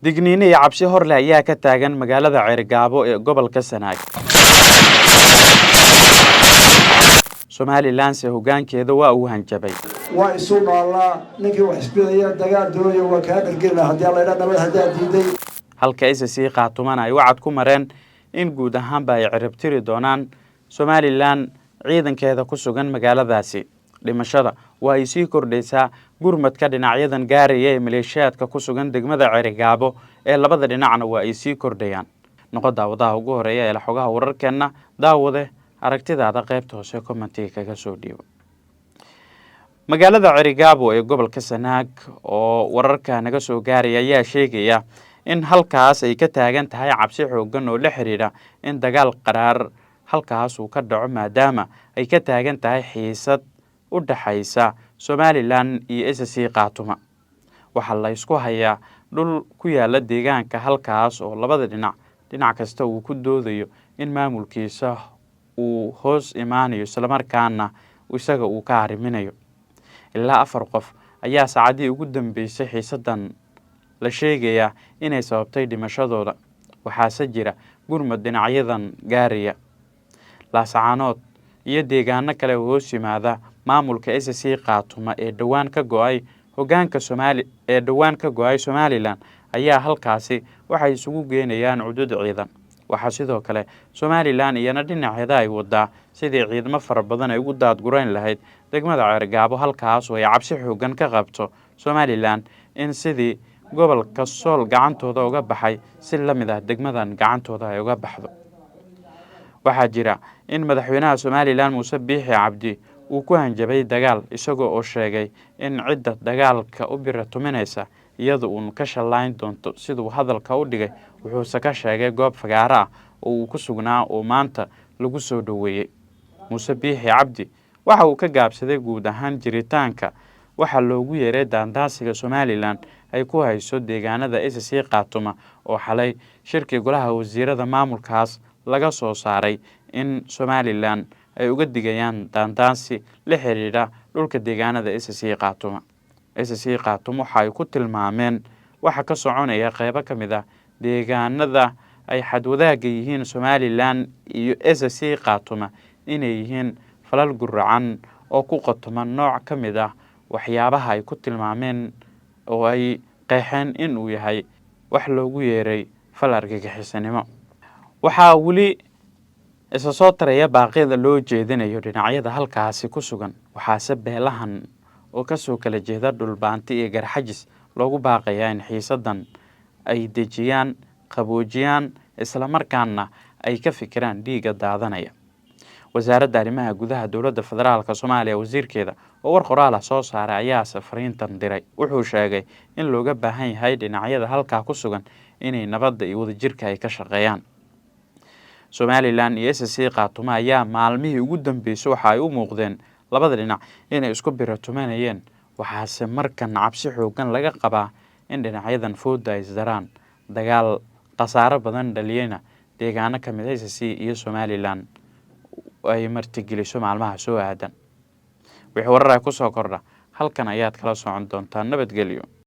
digniino iyo cabsi hor leh ayaa ka taagan magaalada Ceergaabo ee gobolka Sanaag. Somaliland hoggaankeeda waa uu hanjabay. waa isu noolaa ninkii wax isbidaya dagaal doonayo waa ka dhalgelina haddii la yiraahdo nabad hadaa diiday. Halka SSC qaatumana ay wacad ku mareen in guud ahaanba ay cirib tiri doonaan Somaliland ciidankeeda ku sugan magaaladaasi. Dhimashada waa ay sii kordhaysaa gurmadka dhinacyadan gaaraya ee maleeshiyaadka ku sugan degmada Ceergaabo ee labada dhinacna waa ay sii kordhayaan. Noqon daawadaha ugu horeeya ee xogaha wararkeena daawade aragtidaada qaybta hoose commentiga kaga soo dhiibo. Magaalada Ceergaabo ee gobolka Sanaag oo wararka naga soo gaaraya ayaa sheegaya in halkaas ay ka taagan tahay cabsi xooggan oo la xiriira in dagaal qaraar halkaas uu ka dhaco maadaama ay ka taagan tahay xiisad u dhaxaysa Somaliland iyo SSC qaatuma. Waxa la isku hayaa dhul ku yaala deegaanka halkaas oo labada dhinac kasta uu ku doodayo in maamulkiisa uu hoos imaanayo isla markaana isaga uu ka ariminayo. Ilaa 4 qof ayaa saacadii ugu dambeysay xiisadan la sheegaya inay sababtay dhimashadooda. Waxaase jira gurmad dhinacyadan gaaraya. Laascaanood iyo deegaano kale oo hoos yimaada maamulka SSC qaatuma ee dhawaan ka go'ay hoggaanka Somaliland ayaa halkaasi waxay isugu geenayaan cudud ciidan. Waxa sidoo kale Somaliland iyana dhinaceeda ay wadaa sidii ciidamo fara badan ay ugu daadgurayn lahayd degmada Ceergaabo halkaas oo ay cabsi xooggan ka qabto Somaliland in sidii gobolka Sool gacantooda uga baxay si la mid ah degmadan gacantooda ay uga baxdo. Waxaa jira in madaxweynaha Somaliland Muuse Biixi Cabdi uu ku hanjabay dagaal isagoo oo sheegay in cidda dagaalka u biratuminaysa iyada uu ka shalayn doonto sidoo hadalka u dhigay. Wuxuu ka sheegay goob fagaara ah oo uu ku sugnaa oo maanta lagu soo dhaweeyay. Muuse Biixi Cabdi waxa uu ka gaabsaday guud ahaan jiritaanka waxa loogu yeeray daandaasiga Somaliland ay ku hayso deegaanada SSC qaatuma oo xalay shirki golaha wasiirada maamulkaas laga soo saaray in Somaliland ay uga digayaan daandaansi la xiriira dhulka deegaanada SSC qaatuma. SSC qaatuma waxa ay ku tilmaameen waxa ka soconaya qaybo ka mid ah deegaanada ay xadwadaaga yihiin Somaliland iyo SSC qaatuma inay yihiin falal guracan oo ku qotoma nooc ka mid ah waxyaabaha ay ku tilmaameen oo ay qeexeen in uu yahay wax loogu yeeray fal argagixisanimo. Waxaa weli isa soo taraya baaqyada loo jeedinayo dhinacyada halkaasi ku sugan. Waxaase beelahan oo ka soo kala jeeda dhulbaanti iyo garxajis loogu baaqayaa in xiisadan ay dejiyaan, qaboojiyaan, isla markaana ay ka fikiraan dhiiga daadanaya. Wasaaradda Arrimaha Gudaha Dowladda Federaalka Soomaaliya wasiirkeeda oo war qoraal ah soo saaray ayaa fariintan diray. Wuxuu sheegay in looga baahan yahay dhinacyada halka ku sugan inay nabadda iyo wadajirka ay ka shaqeeyaan. Somaliland iyo SSC qaatuma ayaa maalmihii ugu dambeysay waxa ay u muuqdeen labada dhinac inay isku biratumanayeen. Waxaase markan cabsi xooggan laga qabaa in dhinacyadan fooda ay isdaraan dagaal qasaaro badan dhaliyana deegaano ka mid ah SSC iyo Somaliland ay martigeliso maalmaha soo aadan. Wixii warar ku soo kordha halkan ayaad kala socon doontaan. Nabadgelyo.